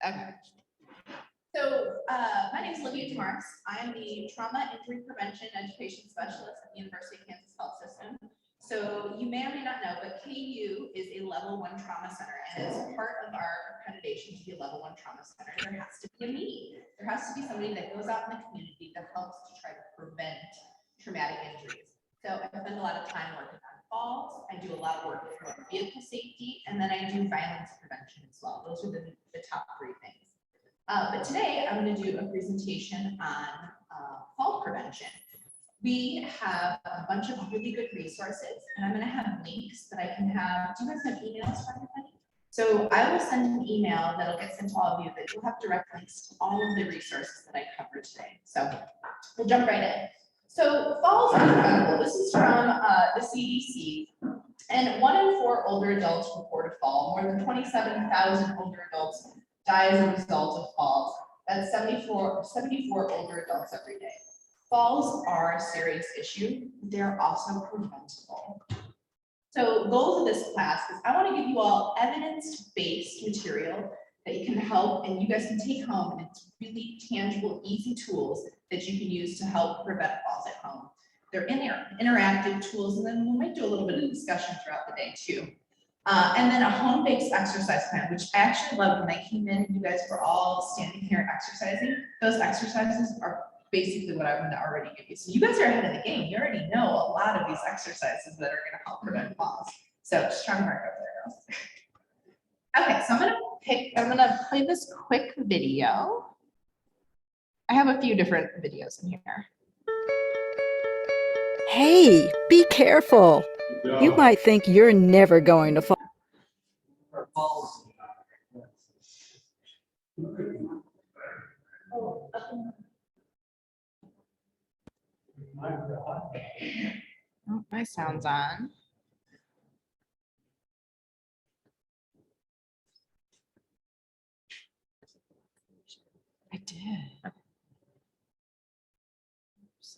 Okay. So my name is Olivia Desmarais. I am the Trauma Injury Prevention Education Specialist at the University of Kansas Health System. So you may or may not know, but KU is a level 1 trauma center, and as part of our accreditation to be a level 1 trauma center, there has to be a need. There has to be somebody that goes out in the community that helps to try to prevent traumatic injuries. So I spend a lot of time working on falls. I do a lot of work with motor vehicle safety, and then I do violence prevention as well. Those are the top 3 things. But today I'm going to do a presentation on fall prevention. We have a bunch of really good resources, and I'm going to have links that I can have. Do you guys have emails for everybody? So I will send an email that'll get sent to all of you that you'll have direct links to all of the resources that I covered today. So we'll jump right in. So falls are preventable. This is from the CDC, and 1 in 4 older adults report a fall. More than 27,000 older adults die as a result of falls. That's 74 older adults every day. Falls are a serious issue. They're also preventable. So goals of this class is I want to give you all evidence-based material that you can help and you guys can take home, and it's really tangible, easy tools that you can use to help prevent falls at home. They're interactive tools, and then we might do a little bit of discussion throughout the day too. And then a home-based exercise plan, which I actually loved when I came in and you guys were all standing here exercising. Those exercises are basically what I'm going to already give you. So you guys are ahead of the game. You already know a lot of these exercises that are going to help prevent falls. So just trying to mark up there, girls. Okay, so I'm going to play this quick video. I have a few different videos in here. Hey, be careful. You might think you're never going to fall. Oh, my sound's on. I did.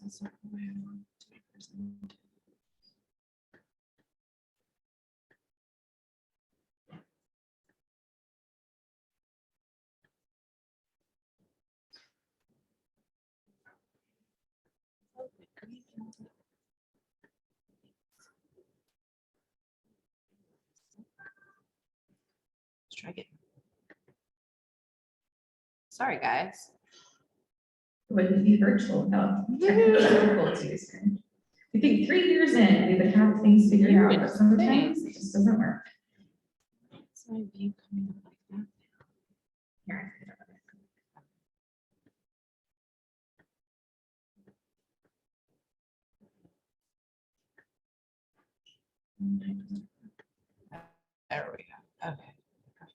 That's not the way I want to be presented. Let's try again. Sorry, guys. Wouldn't be virtual without technical difficulties. We think 3 years in, we would have things figured out, but sometimes it just doesn't work. It's my view coming up like that. Here, There we go. Okay. Perfect.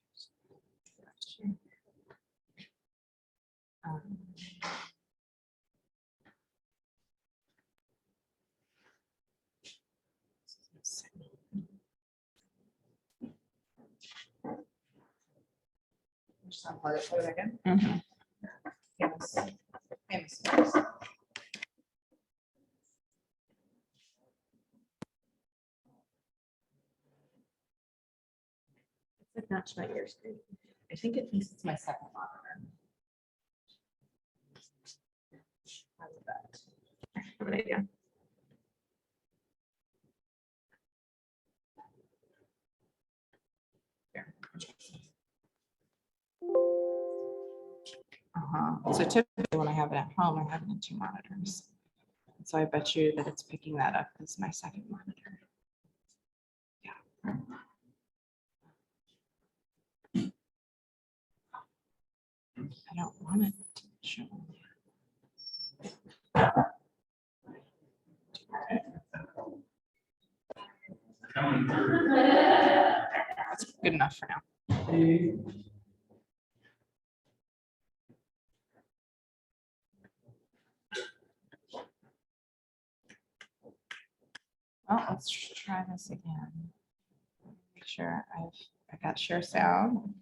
Just unplug it for a second. Famous. It's not my ear screen. I think at least it's my second monitor. How's that? I have an idea. So typically when I have it at home, I have it in 2 monitors. So I bet you that it's picking that up as my second monitor. Yeah. I don't want it to show. That's good enough for now. Well, let's try this again. Make sure I got share sound.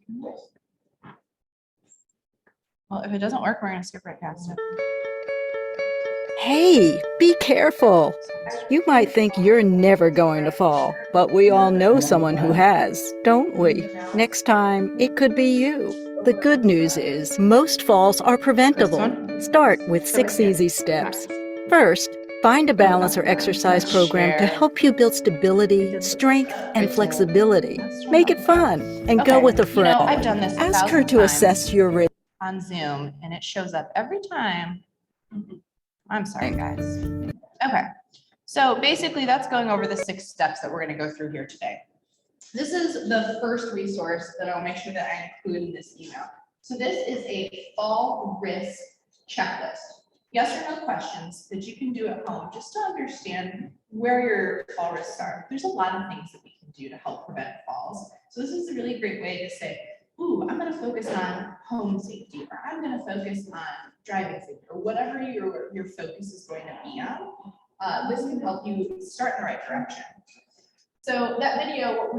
Well, if it doesn't work, we're going to skip right past it. Hey, be careful. You might think you're never going to fall, but we all know someone who has, don't we? Next time, it could be you. The good news is most falls are preventable. Start with 6 easy steps. First, find a balance or exercise program to help you build stability, strength, and flexibility. Make it fun and go with a friend. I've done this Ask her to assess your risk. on Zoom and it shows up every time. I'm sorry, guys. Okay, so basically that's going over the 6 steps that we're going to go through here today. This is the first resource that I'll make sure that I include in this email. So this is a fall risk checklist. Yes or no questions that you can do at home just to understand where your fall risks are. There's a lot of things that we can do to help prevent falls. So this is a really great way to say, ooh, I'm going to focus on home safety, or I'm going to focus on driving safety, or whatever your focus is going to be on. This can help you start in the right direction. So that video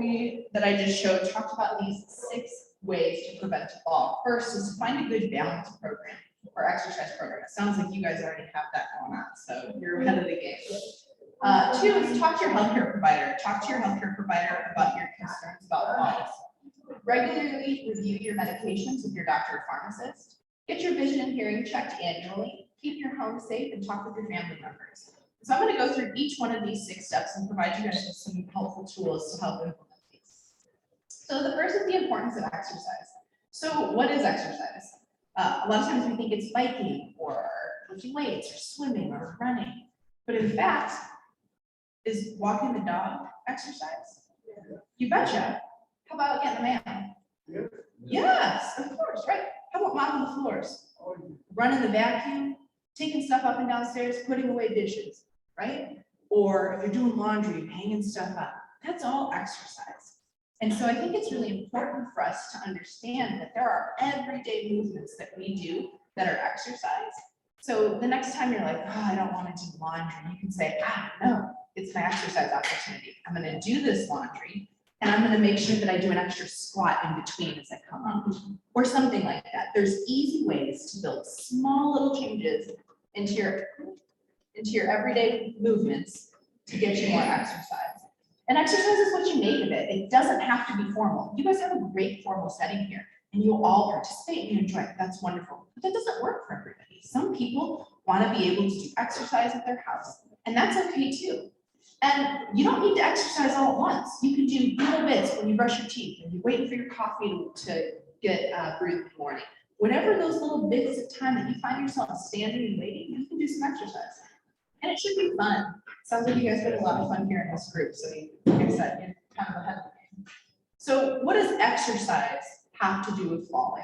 that I just showed talked about these 6 ways to prevent a fall. First is to find a good balance program or exercise program. It sounds like you guys already have that going on, so you're ahead of the game. 2 is talk to your healthcare provider. Talk to your healthcare provider about your concerns about falls. Regularly review your medications with your doctor or pharmacist. Get your vision and hearing checked annually. Keep your home safe and talk with your family members. So I'm going to go through each one of these 6 steps and provide you guys with some helpful tools to help implement these. So the first is the importance of exercise. So what is exercise? A lot of times we think it's biking or lifting weights or swimming or running. But in fact, is walking the dog exercise? You betcha. How about getting the mail? Yes, of course, right? How about mopping the floors? Running the vacuum, taking stuff up and downstairs, putting away dishes, right? Or if you're doing laundry and hanging stuff up, that's all exercise. And so I think it's really important for us to understand that there are everyday movements that we do that are exercise. So the next time you're like, oh, I don't want to do laundry, you can say, no, it's my exercise opportunity. I'm going to do this laundry. And I'm going to make sure that I do an extra squat in between as I come up, or something like that. There's easy ways to build small little changes into your everyday movements to get you more exercise. And exercise is what you make of it. It doesn't have to be formal. You guys have a great formal setting here, and you all participate and you enjoy it. That's wonderful. But that doesn't work for everybody. Some people want to be able to do exercise at their house, and that's okay too. And you don't need to exercise all at once. You can do little bits when you brush your teeth and you're waiting for your coffee to get brewed in the morning. Whenever those little bits of time that you find yourself standing and waiting, you can do some exercise. And it should be fun. Sounds like you guys had a lot of fun here in this group. So like I said, you're kind of ahead of the game. So what does exercise have to do with falling?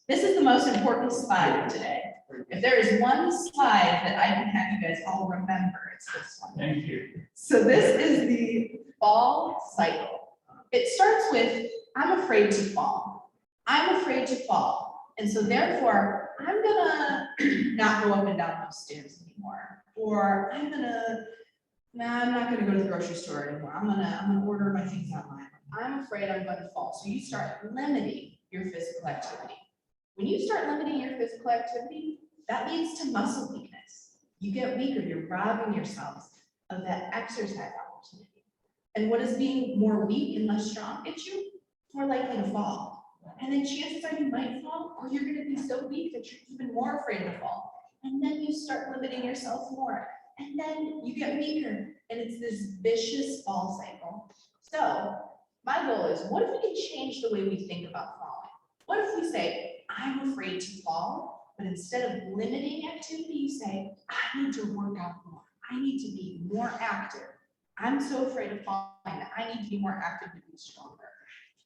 This is the most important slide of today. If there is one slide that I can have you guys all remember, it's this one. Thank you. So this is the fall cycle. It starts with, I'm afraid to fall. I'm afraid to fall. And so therefore, I'm gonna not go up and down those stairs anymore. Or I'm not gonna go to the grocery store anymore. I'm gonna order my things online. I'm afraid I'm gonna fall. So you start limiting your physical activity. When you start limiting your physical activity, that leads to muscle weakness. You get weaker, you're robbing yourselves of that exercise opportunity. And what is being more weak and less strong? It's you more likely to fall. And then chances are you might fall, or you're gonna be so weak that you're even more afraid to fall. And then you start limiting yourself more. And then you get weaker, and it's this vicious fall cycle. So my goal is, what if we can change the way we think about falling? What if we say, I'm afraid to fall, but instead of limiting activity, you say, I need to work out more. I need to be more active. I'm so afraid of falling that I need to be more active to be stronger.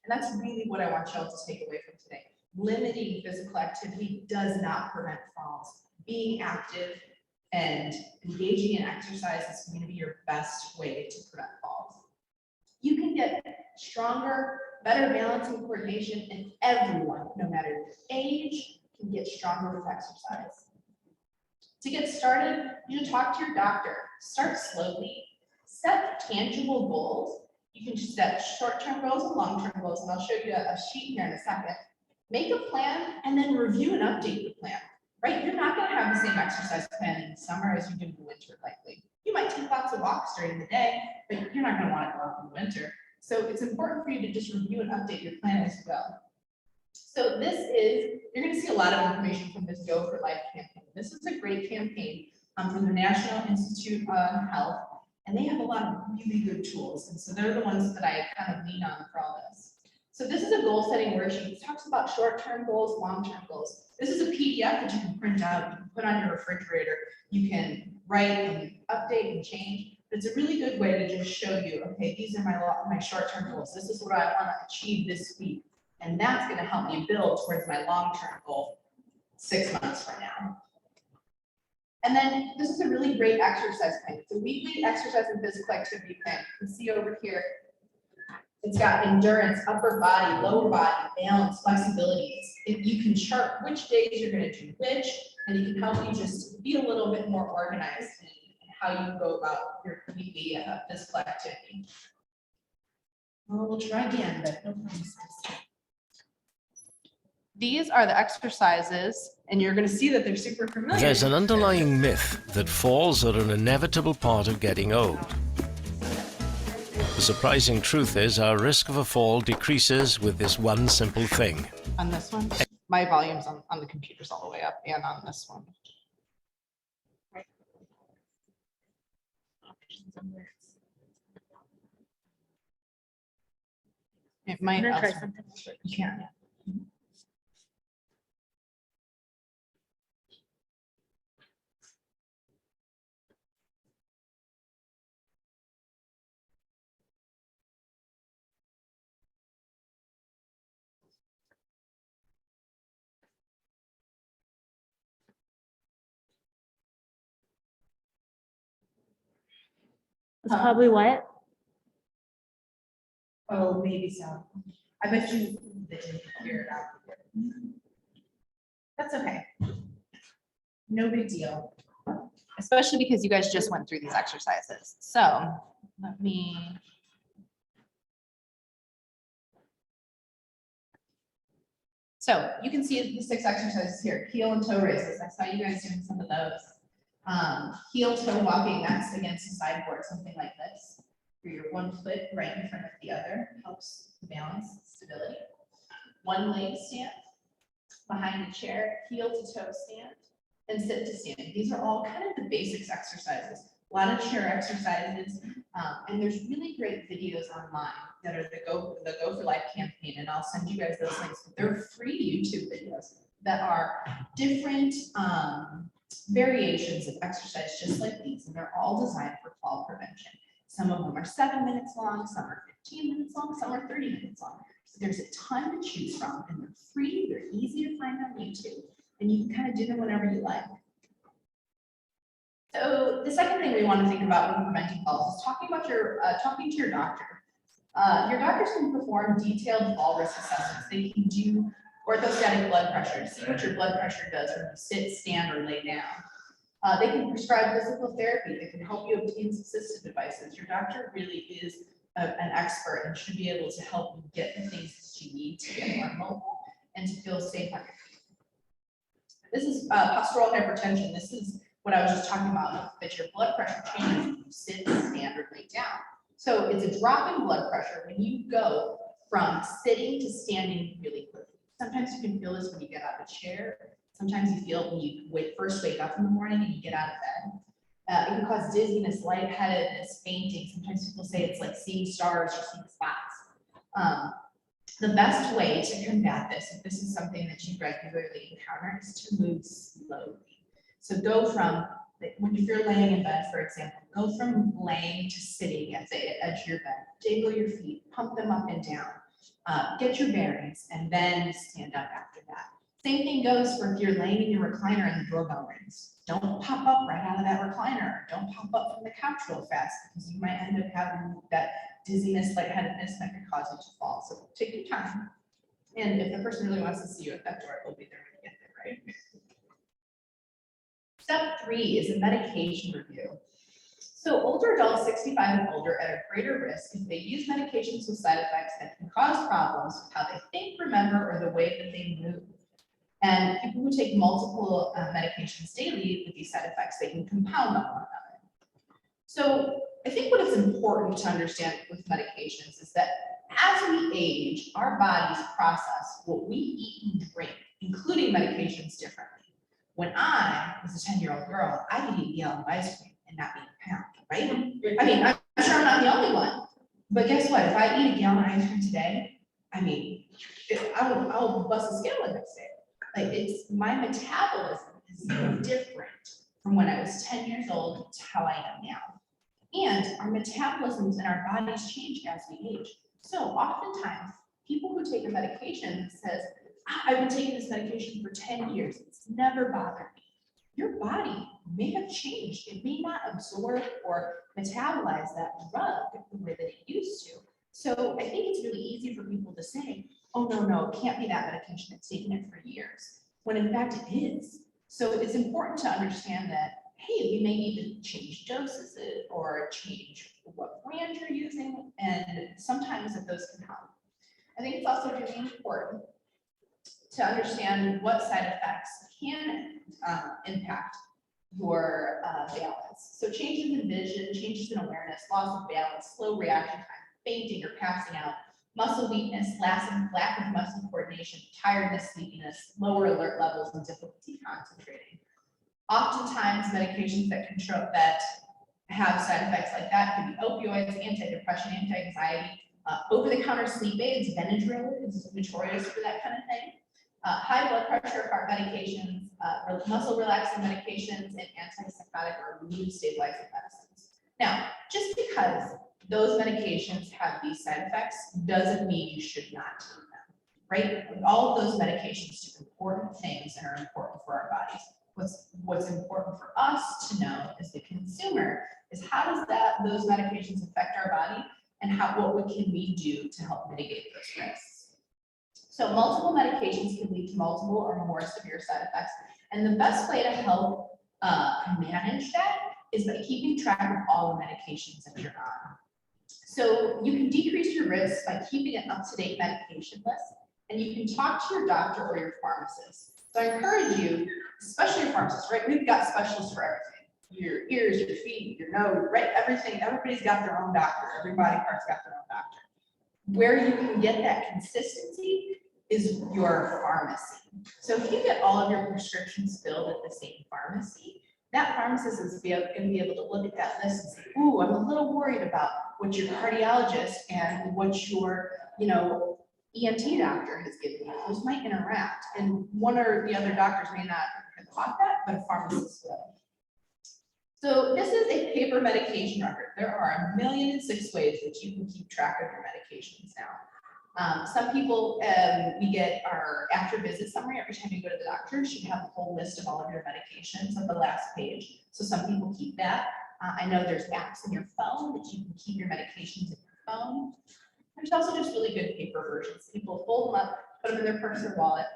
And that's really what I want y'all to take away from today. Limiting physical activity does not prevent falls. Being active and engaging in exercise is going to be your best way to prevent falls. You can get stronger, better balance and coordination, and everyone, no matter your age, can get stronger with exercise. To get started, you should talk to your doctor. Start slowly. Set tangible goals. You can set short-term goals and long-term goals, and I'll show you a sheet here in a second. Make a plan and then review and update the plan, right? You're not going to have the same exercise plan in the summer as you do in the winter, likely. You might take lots of walks during the day, but you're not going to want to go out in the winter. So it's important for you to just review and update your plan as well. So this is, you're gonna see a lot of information from this Go for Life campaign. This is a great campaign from the National Institute on Health, and they have a lot of really good tools. And so they're the ones that I kind of lean on for all this. So this is a goal setting worksheet. It talks about short-term goals, long-term goals. This is a PDF that you can print out, you can put on your refrigerator, you can write and update and change. It's a really good way to just show you, okay, these are my short-term goals. This is what I want to achieve this week. And that's going to help me build towards my long-term goal 6 months from now. And then this is a really great exercise plan. It's a weekly exercise and physical activity plan. You can see over here, it's got endurance, upper body, lower body, balance, flexibility. You can chart which days you're going to do which, and it can help you just be a little bit more organized in how you go about your weekly physical activity. Well, we'll try again, but no promises. These are the exercises, and you're going to see that they're super familiar. There's an underlying myth that falls are an inevitable part of getting old. The surprising truth is our risk of a fall decreases with this one simple thing. On this one, my volume's on the computer's all the way up, and on this one. It might. Try something. You can. It's probably what? Oh, maybe so. I bet you they didn't figure it out. That's okay. No big deal. Especially because you guys just went through these exercises. So let me. So you can see the 6 exercises here, heel and toe raises. I saw you guys doing some of those. Heel toe walking next against the sideboard, something like this. Where your one foot right in front of the other helps balance stability. One leg stand, behind a chair, heel to toe stand, and sit to stand. These are all kind of the basics exercises. A lot of chair exercises, and there's really great videos online that are the Go for Life campaign, and I'll send you guys those links. They're free YouTube videos that are different variations of exercise just like these, and they're all designed for fall prevention. Some of them are 7 minutes long, some are 15 minutes long, some are 30 minutes long. So there's a ton to choose from, and they're free, they're easy to find on YouTube, and you can kind of do them whenever you like. So the second thing we want to think about when preventing falls is talking to your doctor. Your doctors can perform detailed fall risk assessments. They can do orthostatic blood pressure, see what your blood pressure does when you sit, stand, or lay down. They can prescribe physical therapy. They can help you obtain assistive devices. Your doctor really is an expert and should be able to help you get the things that you need to get more mobile and to feel safe on your feet. This is postural hypertension. This is what I was just talking about, that your blood pressure changes when you sit, stand, or lay down. So it's a drop in blood pressure when you go from sitting to standing really quickly. Sometimes you can feel this when you get out of a chair. Sometimes you feel it when you first wake up in the morning and you get out of bed. It can cause dizziness, lightheadedness, fainting. Sometimes people say it's like seeing stars or seeing spots. The best way to combat this, if this is something that you regularly encounter, is to move slowly. So go from, if you're laying in bed, for example, go from laying to sitting at the edge of your bed, jiggle your feet, pump them up and down, get your bearings, and then stand up after that. Same thing goes for if you're laying in your recliner and the doorbell rings. Don't pop up right out of that recliner. Don't pop up from the couch real fast because you might end up having that dizziness, lightheadedness that could cause you to fall. So take your time. And if the person really wants to see you at that door, they'll be there when you get there, right? Step 3 is a medication review. So older adults 65 and older are at a greater risk if they use medications with side effects that can cause problems with how they think, remember, or the way that they move. And people who take multiple medications daily with these side effects, they can compound on one another. So I think what is important to understand with medications is that as we age, our bodies process what we eat and drink, including medications, differently. When I was a 10-year-old girl, I could eat a gallon of ice cream and not be a pound, right? I mean, I'm sure I'm not the only one. But guess what? If I eat a gallon of ice cream today, I mean, I'll bust a scale the next day. Like, it's my metabolism is different from when I was 10 years old to how I am now. And our metabolisms and our bodies change as we age. So oftentimes, people who take a medication says, I've been taking this medication for 10 years. It's never bothered me. Your body may have changed. It may not absorb or metabolize that drug the way that it used to. So I think it's really easy for people to say, oh, no, it can't be that medication. It's taken it for years, when in fact it is. So it's important to understand that, hey, we may need to change doses or change what brand you're using, and sometimes that those can help. I think it's also really important to understand what side effects can impact your balance. So changes in vision, changes in awareness, loss of balance, slow reaction time, fainting or passing out, muscle weakness, lack of muscle coordination, tiredness, sleepiness, lower alert levels, and difficulty concentrating. Oftentimes, medications that have side effects like that could be opioids, antidepressant, anti-anxiety, over-the-counter sleep aids. Benadryl is notorious for that kind of thing. High blood pressure, heart medications, muscle relaxing medications, and antipsychotic or mood stabilizing medicines. Now, just because those medications have these side effects doesn't mean you should not take them, right? All of those medications do important things and are important for our bodies. What's important for us to know as the consumer is how does those medications affect our body, and what can we do to help mitigate those risks. So multiple medications can lead to multiple or more severe side effects, and the best way to help manage that is by keeping track of all the medications that you're on. So you can decrease your risk by keeping an up-to-date medication list, and you can talk to your doctor or your pharmacist. So I encourage you, especially your pharmacist, right? We've got specialists for everything. Your ears, your feet, your nose, right? Everything, everybody's got their own doctor. Every body part's got their own doctor. Where you can get that consistency is your pharmacy. So if you get all of your prescriptions filled at the same pharmacy, that pharmacist is going to be able to look at that list and say, ooh, I'm a little worried about what your cardiologist and what your, ENT doctor has given you. Those might interact, and one or the other doctors may not have caught that, but a pharmacist will. So this is a paper medication record. There are 1,000,006 ways that you can keep track of your medications now. Some people, we get our after visit summary every time you go to the doctor. You should have a whole list of all of your medications on the last page. So some people keep that. I know there's apps in your phone that you can keep your medications in your phone. There's also just really good paper versions. People fold them up, put them in their purse or wallet.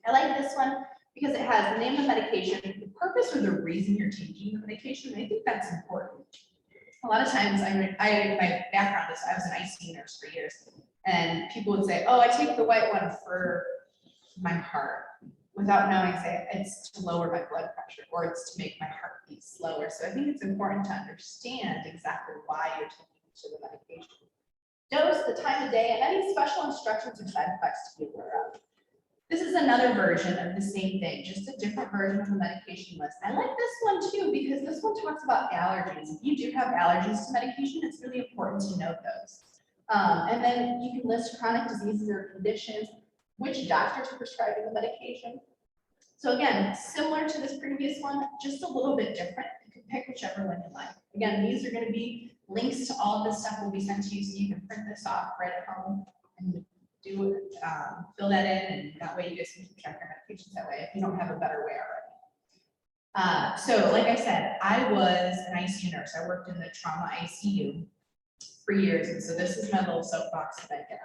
I like this one because it has the name of the medication, the purpose or the reason you're taking the medication. And I think that's important. A lot of times, my background is I was an ICU nurse for years, and people would say, oh, I take the white one for my heart, without knowing, say, it's to lower my blood pressure or it's to make my heart beat slower. So I think it's important to understand exactly why you're taking each of the medication. Dose, the time of day, and any special instructions or side effects to be aware of. This is another version of the same thing, just a different version of the medication list. I like this one too, because this one talks about allergies. If you do have allergies to medication, it's really important to note those. And then you can list chronic diseases or conditions, which doctor to prescribe the medication. So again, similar to this previous one, just a little bit different. You can pick whichever one you like. Again, these are going to be links to all of this stuff will be sent to you, so you can print this off right at home and do it, fill that in, and that way you guys can keep track of your medications that way if you don't have a better way already. So like I said, I was an ICU nurse. I worked in the trauma ICU for years, and so this is my little soapbox that I get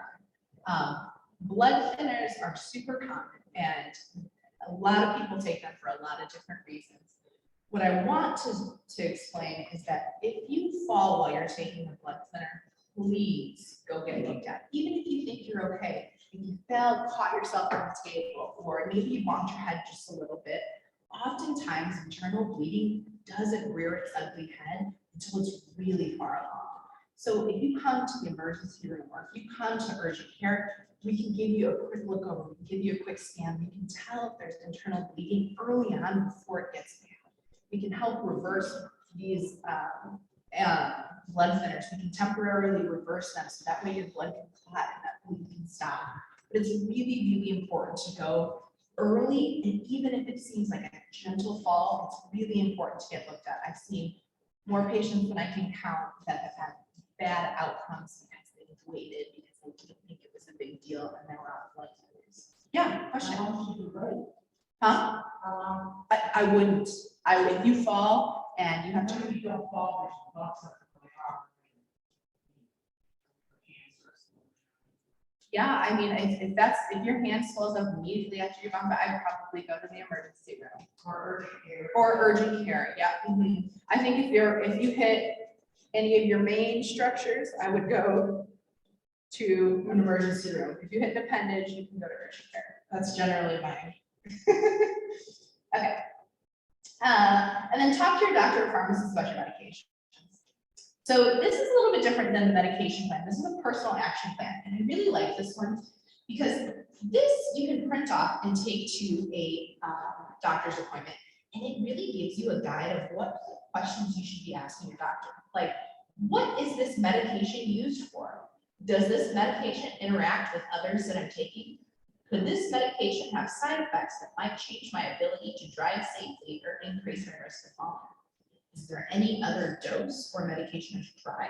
on. Blood thinners are super common, and a lot of people take them for a lot of different reasons. What I want to explain is that if you fall while you're taking a blood thinner, please go get looked at. Even if you think you're okay, if you fell, caught yourself on the table, or maybe you bumped your head just a little bit, oftentimes internal bleeding doesn't rear its ugly head until it's really far along. So if you come to the emergency room or if you come to urgent care, we can give you a quick look over, we can give you a quick scan. We can tell if there's internal bleeding early on before it gets bad. We can help reverse these blood thinners. We can temporarily reverse them so that way your blood can clot and that bleeding can stop. But it's really, really important to go early, and even if it seems like a gentle fall, it's really important to get looked at. I've seen more patients than I can count that have had bad outcomes because they've waited because they didn't think it was a big deal and they were on blood thinners. Yeah, question. Huh? I wouldn't. If you fall and you have to. Yeah, I mean, if your hand swells up immediately after you bump it, I would probably go to the emergency room. Or urgent care, yeah. I think if you hit any of your main structures, I would go to an emergency room. If you hit an appendage, you can go to urgent care. That's generally mine. Okay. And then talk to your doctor or pharmacist about your medications. So this is a little bit different than the medication plan. This is a personal action plan. And I really like this one because this you can print off and take to a doctor's appointment. And it really gives you a guide of what questions you should be asking your doctor. Like, what is this medication used for? Does this medication interact with others that I'm taking? Could this medication have side effects that might change my ability to drive safely or increase my risk of falling? Is there any other dose or medication I should try?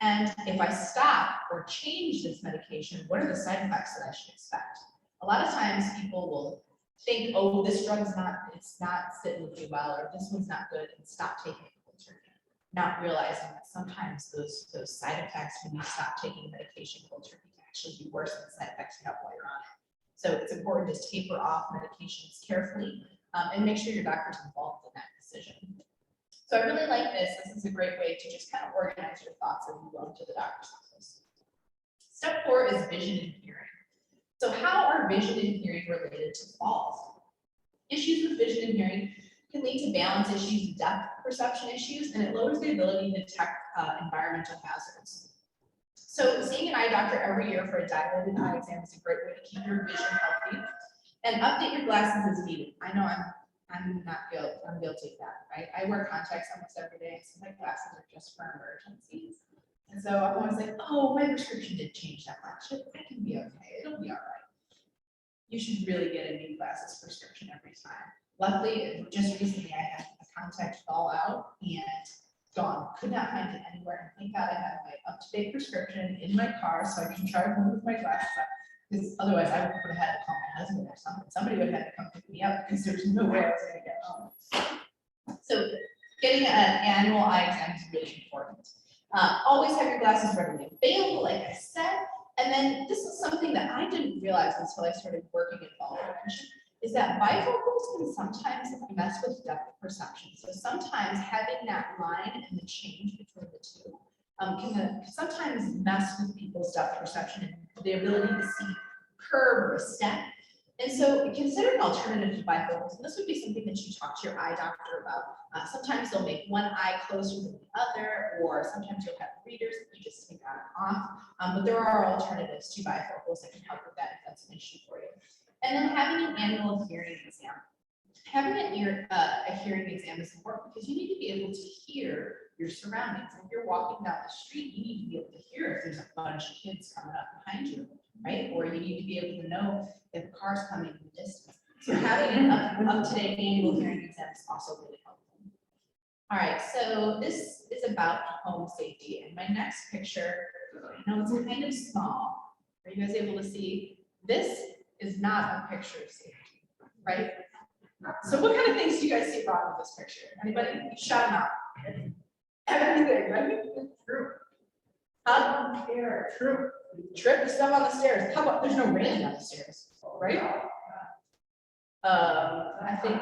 And if I stop or change this medication, what are the side effects that I should expect? A lot of times people will think, oh, this drug's it's not sitting with me well, or this one's not good, and stop taking it cold turkey. Not realizing that sometimes those side effects when you stop taking medication cold turkey can actually be worse than the side effects you have while you're on it. So it's important to taper off medications carefully and make sure your doctor's involved in that decision. So I really like this. This is a great way to just kind of organize your thoughts as you go into the doctor's office. Step 4 is vision and hearing. So how are vision and hearing related to falls? Issues with vision and hearing can lead to balance issues, depth perception issues, and it lowers the ability to detect environmental hazards. So seeing an eye doctor every year for a dilated eye exam is a great way to keep your vision healthy and update your glasses as needed. I know I'm not guilty. I'm guilty of that, right? I wear contacts almost every day, so my glasses are just for emergencies. And so I'm always like, oh, my prescription didn't change that much. It can be okay. It'll be all right. You should really get a new glasses prescription every time. Luckily, just recently I had a contact fall out and gone. Could not find it anywhere. And thank God I have my up-to-date prescription in my car so I can drive home with my glasses on. Because otherwise I would have had to call my husband or something. Somebody would have had to come pick me up because there's no way I was going to get home. So getting an annual eye exam is really important. Always have your glasses readily available, like I said. And then this is something that I didn't realize until I started working in fall prevention, is that bifocals can sometimes mess with depth perception. So sometimes having that line and the change between the two can sometimes mess with people's depth perception and the ability to see curve or a step. And so consider an alternative to bifocals. And this would be something that you talk to your eye doctor about. Sometimes they'll make one eye closer than the other, or sometimes you'll have readers that you just take on and off. But there are alternatives to bifocals that can help with that if that's an issue for you. And then having an annual hearing exam. Having a hearing exam is important because you need to be able to hear your surroundings. If you're walking down the street, you need to be able to hear if there's a bunch of kids coming up behind you, right? Or you need to be able to know if a car's coming in the distance. So having an up-to-date annual hearing exam is also really helpful. All right, so this is about home safety. And my next picture, I know it's kind of small. Are you guys able to see? This is not a picture of safety, right? So what kind of things do you guys see wrong with this picture? Anybody? Shout them out. Everything, right? True. True. Trip stuff on the stairs. How about there's no railing on the stairs, right? I think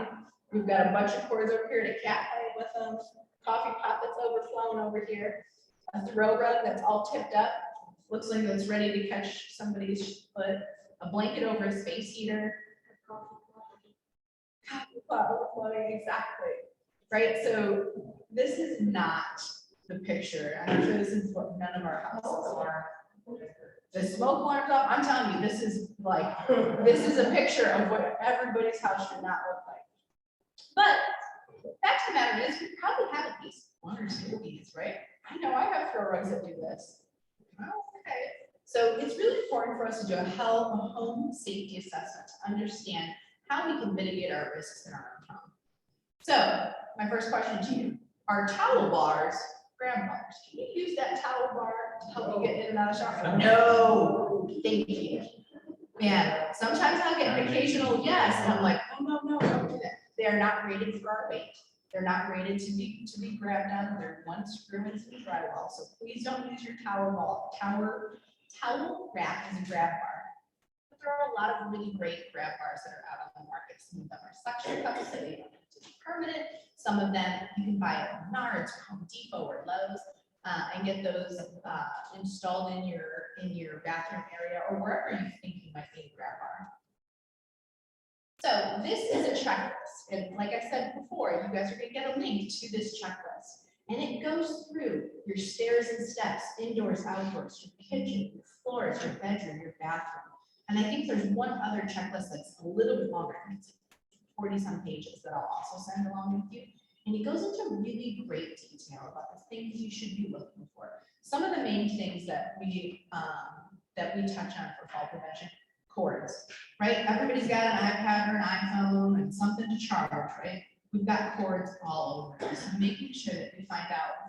we've got a bunch of cords over here and a cat playing with them. Coffee pot that's overflowing over here. A throw rug that's all tipped up. Looks like it's ready to catch somebody's foot. A blanket over a space heater. Coffee pot overflowing, exactly. Right? So this is not the picture. I'm sure this is what none of our houses are. The smoke alarms off, I'm telling you, this is a picture of what everybody's house should not look like. But fact of the matter is, we probably have at least one or two of these, right? I know I have throw rugs that do this. Oh, okay. So it's really important for us to do a home safety assessment to understand how we can mitigate our risks in our own home. So my first question to you, are towel bars grab bars? Can you use that towel bar to help you get in and out of the shower? No, thank you. Man, sometimes I'll get an occasional yes, and I'm like, oh, no, don't do that. They are not rated for our weight. They're not rated to be grabbed down. They're one screw into the drywall. So please don't use your towel rack as a grab bar. But there are a lot of really great grab bars that are out on the market. Some of them are suction cups, so they don't have to be permanent. Some of them you can buy at Menards, Home Depot, or Lowe's, and get those installed in your bathroom area or wherever you think you might need a grab bar. So this is a checklist, and like I said before, you guys are going to get a link to this checklist, and it goes through your stairs and steps, indoors, outdoors, your kitchen, your floors, your bedroom, your bathroom. And I think there's one other checklist that's a little bit longer. It's 40-some pages that I'll also send along with you. And it goes into really great detail about the things you should be looking for. Some of the main things that we touch on for fall prevention: cords, right? Everybody's got an iPad or an iPhone and something to charge, right? We've got cords all over. So making sure that we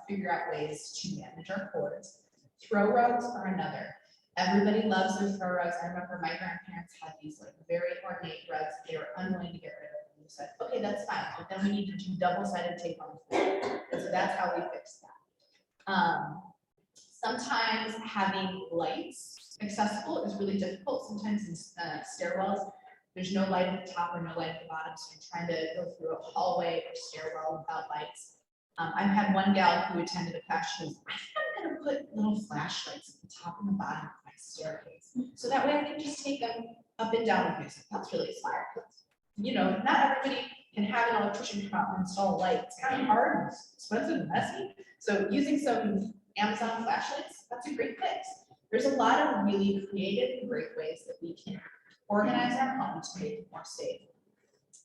figure out ways to manage our cords. Throw rugs are another. Everybody loves their throw rugs. I remember my grandparents had these like very ornate rugs. They were unwilling to get rid of them. We said, okay, that's fine, but then we need to do double-sided tape on the floor. And so that's how we fixed that. Sometimes having lights accessible is really difficult. Sometimes in stairwells, there's no light at the top or no light at the bottom, so you're trying to go through a hallway or stairwell without lights. I've had one gal who attended a class. She goes, I think I'm going to put little flashlights at the top and the bottom of my staircase, so that way I can just take them up and down with me. That's really smart. You know, not everybody can have an electrician come out and install a light. It's kind of hard and expensive and messy. So using some Amazon flashlights, that's a great fix. There's a lot of really creative and great ways that we can organize our home to make it more safe.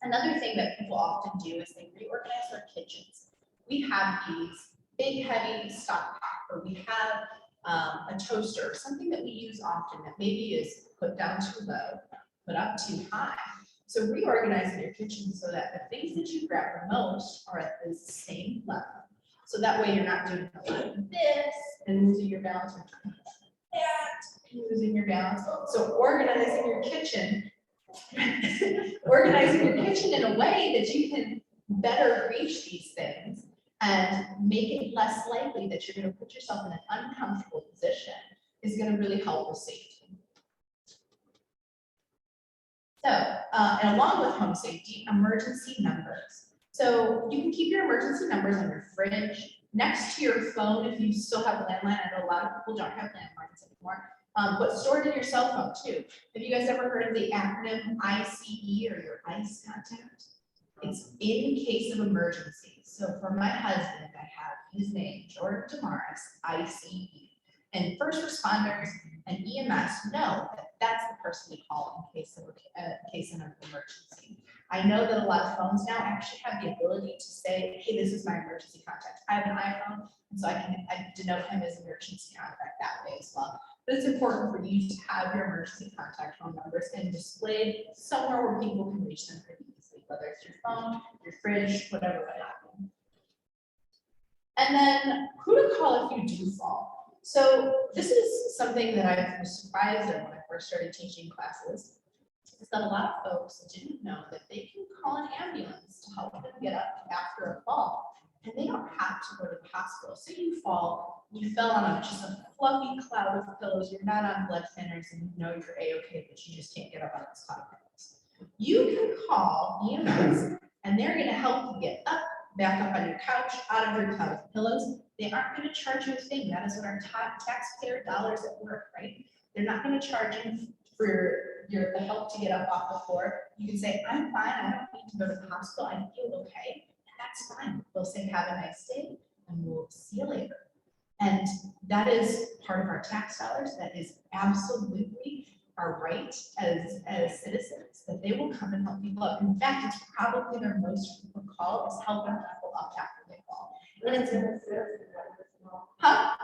Another thing that people often do is they reorganize their kitchens. We have these big, heavy stock pot, or we have a toaster, something that we use often that maybe is put down too low, put up too high. So reorganizing your kitchen so that the things that you grab the most are at the same level. So that way you're not doing a lot of this and losing your balance, or doing that and losing your balance. So organizing your kitchen in a way that you can better reach these things and make it less likely that you're going to put yourself in an uncomfortable position is going to really help with safety. So, and along with home safety, emergency numbers. So you can keep your emergency numbers on your fridge, next to your phone if you still have a landline. I know a lot of people don't have landlines anymore, but stored in your cell phone too. Have you guys ever heard of the acronym ICE, or your ICE contact? It's in case of emergency. So for my husband, I have his name, Olivia Desmarais, ICE. And first responders and EMS know that that's the person we call in case of an emergency. I know that a lot of phones now actually have the ability to say, hey, this is my emergency contact. I have an iPhone, and so I denote him as emergency contact that way as well. But it's important for you to have your emergency contact phone numbers and displayed somewhere where people can reach them pretty easily, whether it's your phone, your fridge, whatever might happen. And then who to call if you do fall. So this is something that I was surprised at when I first started teaching classes, is that a lot of folks didn't know that they can call an ambulance to help them get up after a fall, and they don't have to go to the hospital. So you fell on just a fluffy cloud of pillows, you're not on blood thinners, and you know you're A-okay, but you just can't get up on this cloud of pillows. You can call EMS, and they're going to help you get up, back up on your couch, out of your cloud of pillows. They aren't going to charge you a thing. That is what our taxpayer dollars at work, right? They're not going to charge you for the help to get up off the floor. You can say, I'm fine, I don't need to go to the hospital, I feel okay, and that's fine. They'll say, have a nice day, and we'll see you later. And that is part of our tax dollars. That is absolutely our right as citizens, that they will come and help people up. In fact, it's probably their most frequent call is helping people up after they fall. And it's, huh?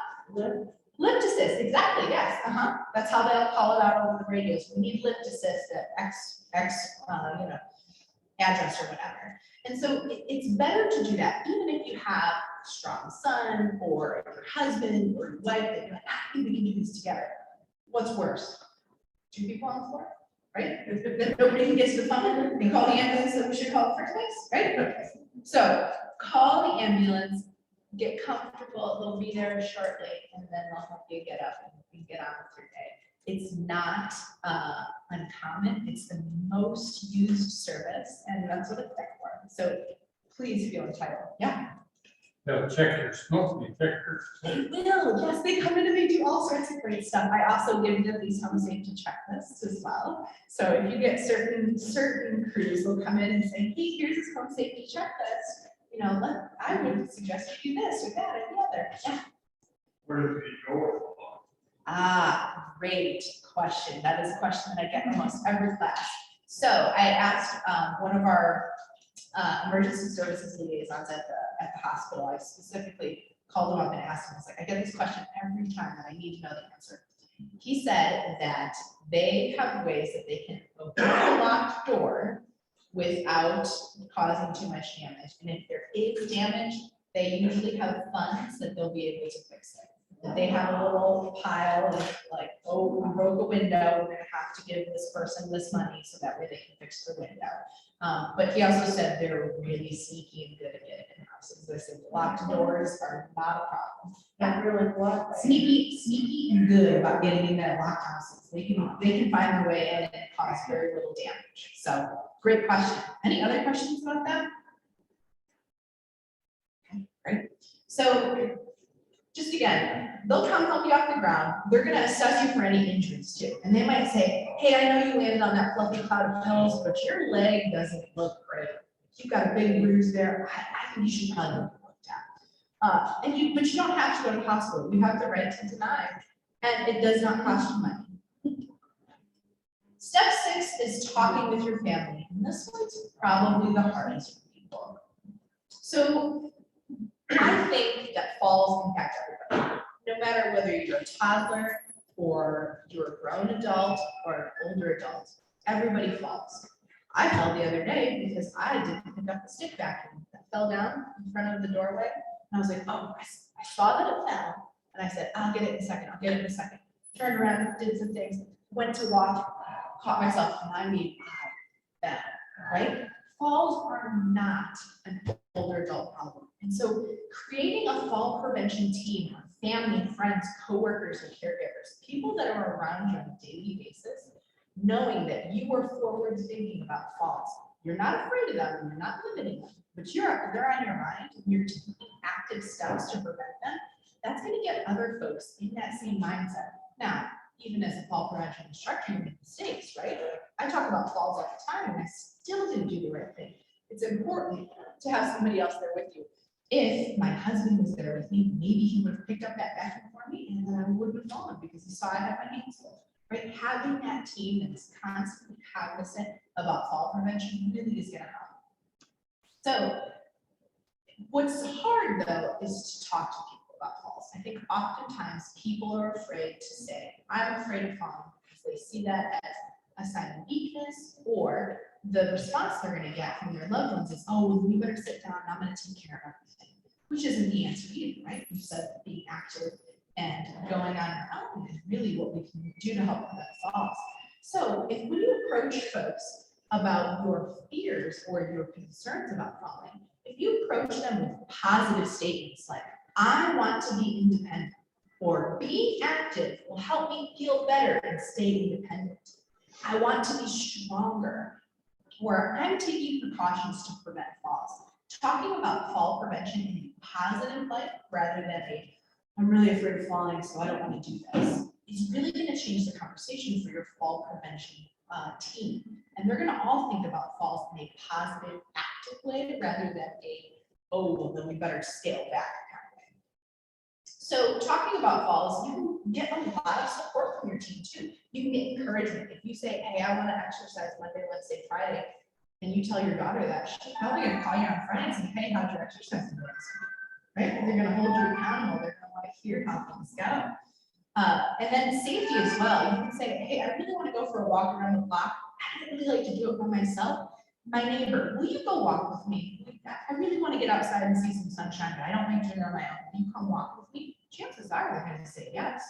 Lift assist, exactly, yes, That's how they'll call it out over the radios. We need lift assist at X, address or whatever. And so it's better to do that, even if you have a strong son or your husband or your wife, that you're like, I think we can do this together. What's worse? 2 people on the floor, right? If nobody gets to fund and call the ambulance that we should call first place, right? Okay. So call the ambulance, get comfortable, they'll be there shortly, and then they'll help you get up and get on with your day. It's not uncommon, it's the most used service, and that's what it's there for. So please feel entitled. Yeah. They'll check your smoke detectors. They will, yes, they come in and they do all sorts of great stuff. I also give them these home safety checklists as well. So if you get certain crews will come in and say, hey, here's this home safety checklist. I would suggest you do this or that or the other. Yeah. Where do they go? Great question. That is a question that I get almost every class. So I asked one of our emergency services liaisons at the hospital. I specifically called him up and asked him, I was like, I get this question every time and I need to know the answer. He said that they have ways that they can open a locked door without causing too much damage. And if there is damage, they usually have funds that they'll be able to fix it. That they have a little pile of like, oh, we broke a window, we're gonna have to give this person this money so that way they can fix the window. But he also said they're really sneaky and good at getting in houses. They said locked doors are not a problem. Not really what? Sneaky and good about getting in that locked houses. They can find their way in and cause very little damage. So great question. Any other questions about that? Okay, great. So just again, they'll come help you off the ground. They're gonna assess you for any injuries too. And they might say, hey, I know you landed on that fluffy cloud of pills, but your leg doesn't look great. You've got a big bruise there. I think you should probably look looked at. But you don't have to go to the hospital. You have the right to deny, and it does not cost you money. Step 6 is talking with your family, and this one's probably the hardest for people. So I think that falls impact everybody, no matter whether you're a toddler or you're a grown adult or an older adult. Everybody falls. I fell the other day because I didn't pick up the stick vacuum that fell down in front of the doorway. And I was like, oh, I saw that it fell. And I said, I'll get it in a second. I'll get it in a second. Turned around, did some things, went to walk, caught myself, and I mean, I fell, right? Falls are not an older adult problem. And so creating a fall prevention team of family, friends, coworkers, and caregivers, people that are around you on a daily basis, knowing that you are forward thinking about falls. You're not afraid of them, you're not limiting them, but they're on your mind, and you're taking active steps to prevent them. That's going to get other folks in that same mindset. Now, even as a fall prevention instructor, you make mistakes, right? I talk about falls all the time, and I still didn't do the right thing. It's important to have somebody else there with you. If my husband was there with me, maybe he would have picked up that vacuum for me, and then I wouldn't have fallen because he saw I had my hands full. Right? Having that team that is constantly cognizant about fall prevention really is going to help. So what's hard though is to talk to people about falls. I think oftentimes people are afraid to say, I'm afraid of falling, because they see that as a sign of weakness, or the response they're going to get from their loved ones is, oh, well, you better sit down, I'm going to take care of everything, which isn't the answer either, right? You said being active and going on your own is really what we can do to help prevent falls. So if when you approach folks about your fears or your concerns about falling, if you approach them with positive statements like, I want to be independent, or being active will help me feel better and stay independent. I want to be stronger, or I'm taking precautions to prevent falls. Talking about fall prevention in a positive light rather than a I'm really afraid of falling, so I don't want to do this, is really going to change the conversation for your fall prevention team. And they're going to all think about falls in a positive, active way rather than a, oh, well, then we better scale back kind of way. So talking about falls, you can get a lot of support from your team too. You can get encouragement. If you say, hey, I want to exercise Monday, Wednesday, Friday, and you tell your daughter that, she's probably going to call you on Friday and say, hey, how'd your exercise go? Right? They're going to hold you accountable. They're going to want to hear how things go. And then safety as well. You can say, hey, I really want to go for a walk around the block. I don't really like to do it by myself. My neighbor, will you go walk with me? I really want to get outside and see some sunshine, but I don't like doing it on my own. Will you come walk with me? Chances are they're going to say yes.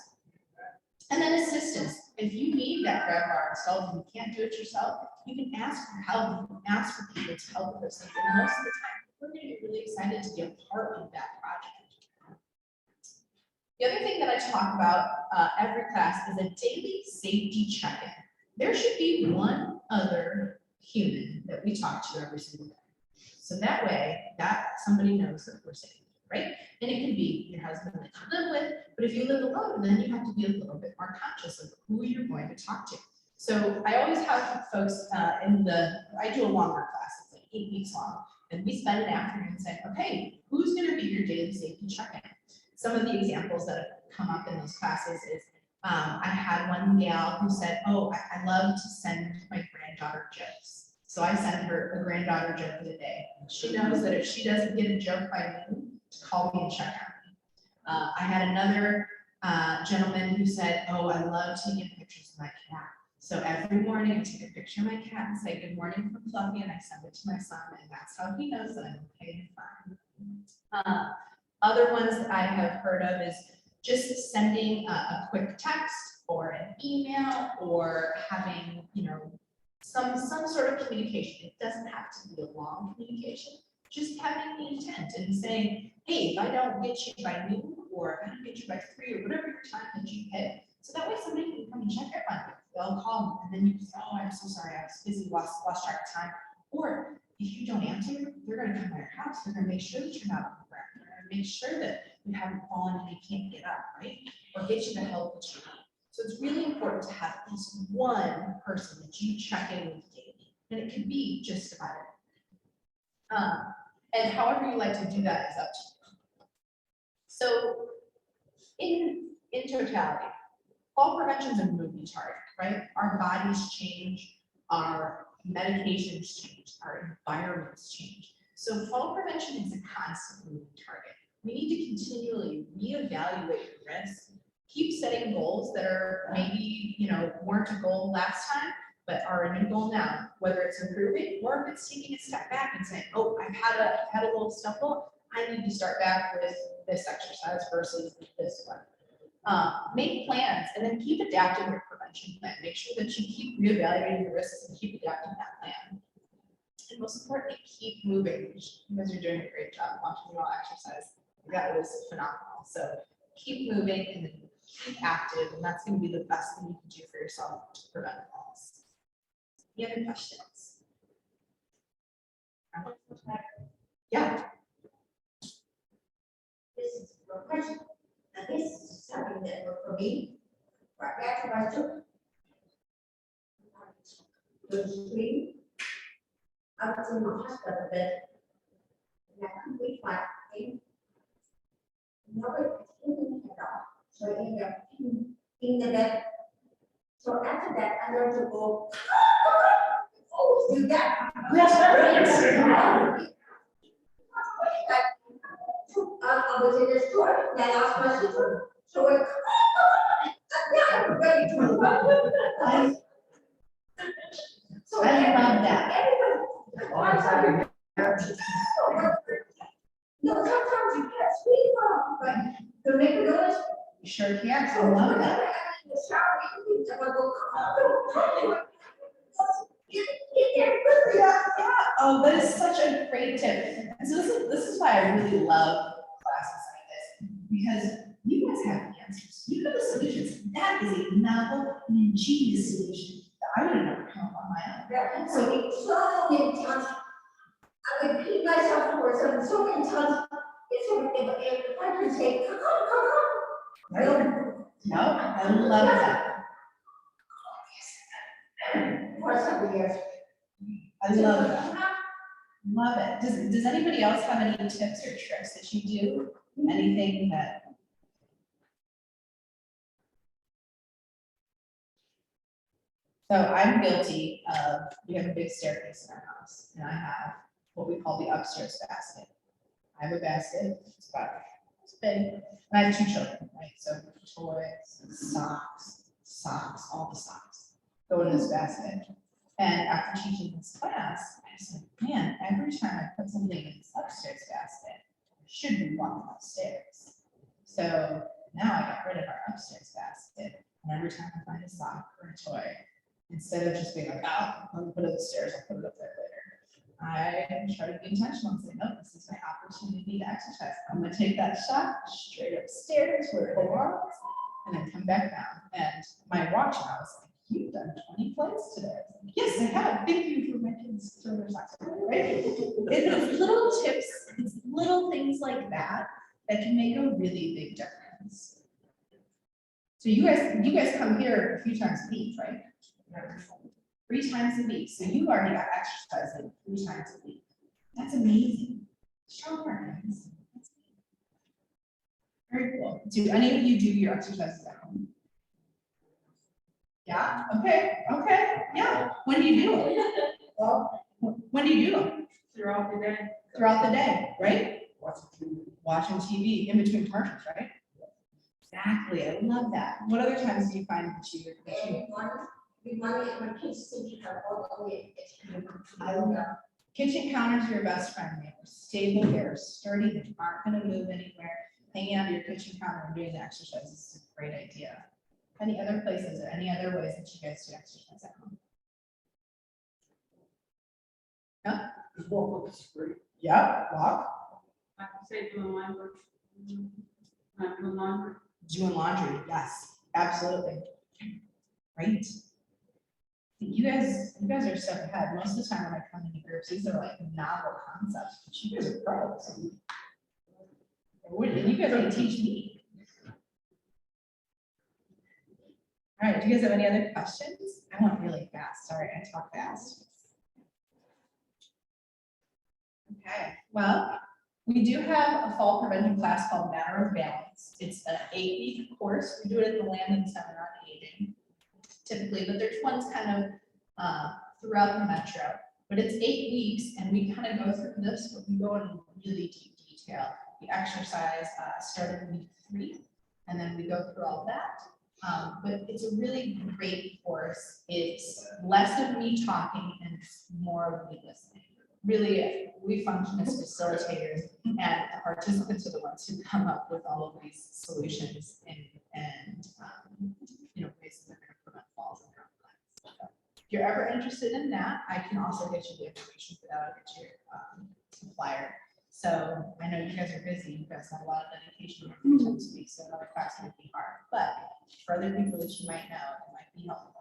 And then assistance. If you need that grab bar installed and you can't do it yourself, you can ask for help. You can ask for people to help with those things. And most of the time, we're going to get really excited to be a part of that project. The other thing that I talk about every class is a daily safety check-in. There should be one other human that we talk to every single day. So that way, that somebody knows that we're safe, right? And it can be your husband that you live with, but if you live alone, then you have to be a little bit more conscious of who you're going to talk to. So I always have folks I do a longer class, it's like 8 weeks long, and we spend an afternoon saying, okay, who's going to be your daily safety check-in? Some of the examples that have come up in those classes is, I had one gal who said, oh, I love to send my granddaughter jokes. So I send her a granddaughter joke of the day. She knows that if she doesn't get a joke by noon, to call me and check on me. I had another gentleman who said, oh, I love taking pictures of my cat. So every morning I take a picture of my cat and say, good morning from Fluffy, and I send it to my son, and that's how he knows that I'm okay and fine. Other ones that I have heard of is just sending a quick text or an email or having, some sort of communication. It doesn't have to be a long communication, just having the intent and saying, hey, if I don't get you by noon, or if I don't get you by 3, or whatever your time that you hit, so that way somebody can come and check up on you. They'll call and then you can say, oh, I'm so sorry, I was busy, lost track of time. Or if you don't answer, they're going to come to your house. They're going to make sure that you're not on the ground. They're going to make sure that you haven't fallen and you can't get up, right? Or get you the help that you need. So it's really important to have at least one person that you check in with daily, and it can be just about it. And however you like to do that is up to you. So in totality, fall prevention is a moving target, right? Our bodies change, our medications change, our environments change. So fall prevention is a constant moving target. We need to continually reevaluate risks. Keep setting goals that are maybe, weren't a goal last time, but are a new goal now, whether it's improving or if it's taking a step back and saying, oh, I've had a little stumble. I need to start back with this exercise versus this one. Make plans and then keep adapting your prevention plan. Make sure that you keep reevaluating the risks and keep adapting that plan. And most importantly, keep moving. You guys are doing a great job watching you all exercise. That was phenomenal. So keep moving and then keep active, and that's going to be the best thing you can do for yourself to prevent falls. Any other questions? Yeah. This is a question. And this is something that for me, right after I took the screen, I was in the hospital bed, and I couldn't reach my pain. Nobody was hitting me at all. So I ended up in the bed. So after that, I learned to go, oh, do that. I was in the store, and I lost my sister. So I was ready to run. So I love that. No, sometimes you can't speak well, but to make a noise, You sure can. I love that. Yeah. Oh, that is such a great tip. And so this is why I really love classes like this, because you guys have the answers. You have the solutions. That is a novel and ingenious solution that I would have never come up on my own. So many times, I would repeat myself for so many times. If I could say, come on. No, I love that. For some years. I love that. Love it. Does anybody else have any tips or tricks that you do? Anything that So I'm guilty of, we have a big staircase in our house, and I have what we call the upstairs basket. I have a basket, it's about, it's big, and I have 2 children, right? So toys, socks, all the socks go in this basket. And after teaching this class, I said, man, every time I put something in this upstairs basket, I should be walking upstairs. So now I got rid of our upstairs basket, and every time I find a sock or a toy, instead of just being like, oh, I'll put it upstairs, I'll put it up there later, I try to be intentional and say, no, this is my opportunity to exercise. I'm gonna take that shot straight upstairs where it belongs, and then come back down. And my watch now is like, you've done 20 plays today. I was like, yes, I have. Thank you for my kids throwing their socks away, right? It's little tips, it's little things like that that can make a really big difference. So you guys come here a few times a week, right? 3 times a week. So you already got exercise like 3 times a week. That's amazing. Strong work, guys. Very cool. Do any of you do your exercises at home? Yeah, okay, yeah. When do you do it? Well, when do you do them? Throughout the day. Throughout the day, right? Watching TV in between commercials, right? Exactly, I love that. What other times do you find that you? We want my kids to be all the way. I love that. Kitchen counters are your best friend. They're stable, they're sturdy, they aren't gonna move anywhere. Hanging out your kitchen counter and doing the exercise is a great idea. Any other places or any other ways that you guys do exercise at home? Yeah? Just walk up the street. Yeah, walk, I can say doing laundry. Doing laundry. doing laundry, yes, absolutely. Great. You guys are step ahead. Most of the time when I come into groups, these are like novel concepts, but you guys are pros. And you guys can teach me. All right, do you guys have any other questions? I went really fast, sorry, I talk fast. Okay, well, we do have a fall prevention class called Matter of Balance. It's an 8-week course. We do it at the Landon Center on Aging typically, but there's ones kind of throughout the metro. But it's 8 weeks, and we kind of go through this, but we go in really deep detail. We exercise starting week 3, and then we go through all of that. But it's a really great course. It's less of me talking and it's more of me listening. Really, we function as facilitators, and the participants are the ones who come up with all of these solutions and ways that they're going to prevent falls in their own lives. So if you're ever interested in that, I can also get you the information for that. I'll get you flyer. So I know you guys are busy. You guys have a lot of dedication 3 times a week, so another class might be hard. But for other people that you might know, it might be helpful.